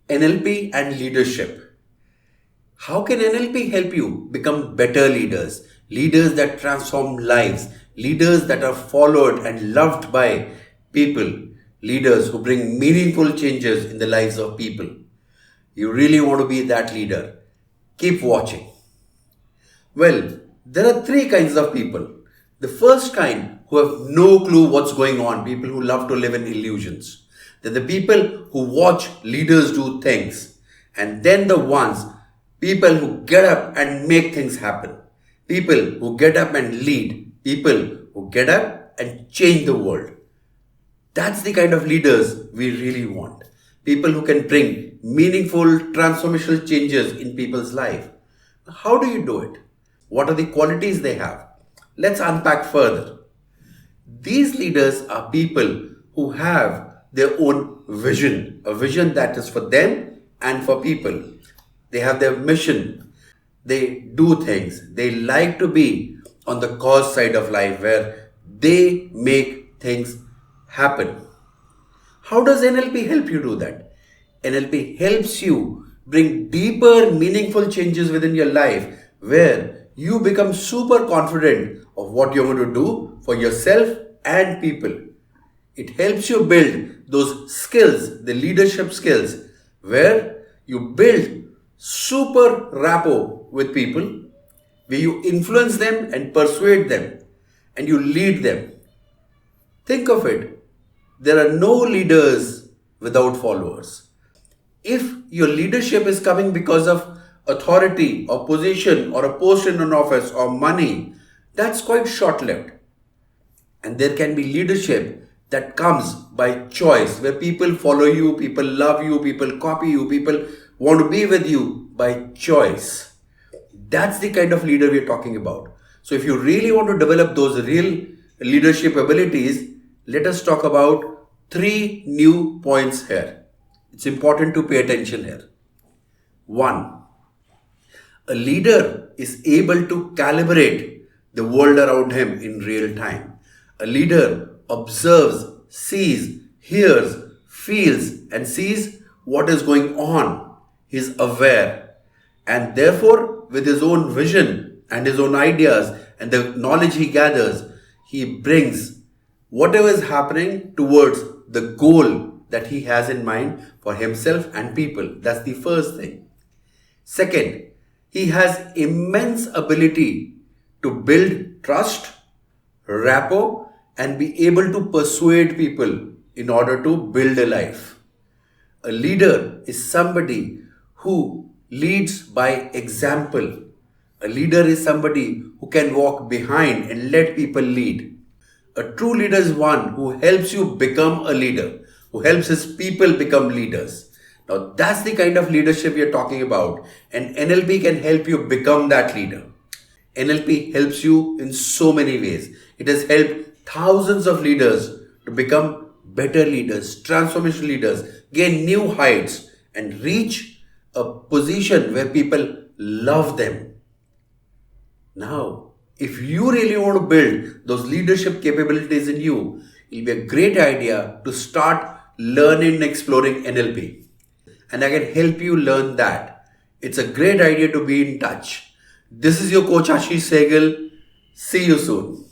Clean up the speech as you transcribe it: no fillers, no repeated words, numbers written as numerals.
NLP and leadership. How can NLP help you become better leaders? Leaders that transform lives, leaders that are followed and loved by people, leaders who bring meaningful changes in the lives of people. You really want to be that leader. Keep watching. Well, there are three kinds of people. The first kind who have no clue what's going on, people who love to live in illusions. They're the people who watch leaders do things. And then the ones, people who get up and make things happen. People who get up and lead. People who get up and change the world. That's the kind of leaders we really want. People who can bring meaningful transformational changes in people's life. How do you do it? What are the qualities they have? Let's unpack further. These leaders are people who have their own vision, a vision that is for them and for people. They have their mission. They do things. They like to be on the cause side of life where they make things happen. How does NLP help you do that? NLP helps you bring deeper, meaningful changes within your life where you become super confident of what you're going to do for yourself and people. It helps you build those skills, the leadership skills, where you build super rapport with people, where you influence them and persuade them, and you lead them. Think of it. There are no leaders without followers. If your leadership is coming because of authority or position or a post in an office or money, that's quite short-lived. And there can be leadership that comes by choice, where people follow you, people love you, people copy you, people want to be with you by choice. That's the kind of leader we're talking about. So if you really want to develop those real leadership abilities, let us talk about 3 new points here. It's important to pay attention here. 1. A leader is able to calibrate the world around him in real time. A leader observes, sees, hears, feels, and sees what is going on. He is aware. And therefore, with his own vision and his own ideas and the knowledge he gathers, he brings whatever is happening towards the goal that he has in mind for himself and people. That's the first thing. Second, he has immense ability to build trust, rapport, and be able to persuade people in order to build a life. A leader is somebody who leads by example. A leader is somebody who can walk behind and let people lead. A true leader is one who helps you become a leader, who helps his people become leaders. Now that's the kind of leadership we are talking about, and NLP can help you become that leader. NLP helps you in so many ways. It has helped thousands of leaders to become better leaders, transformational leaders, gain new heights, and reach a position where people love them. Now, if you really want to build those leadership capabilities in you, it'll be a great idea to start learning and exploring NLP. And I can help you learn that. It's a great idea to be in touch. This is your coach Ashish Sehgal. See you soon.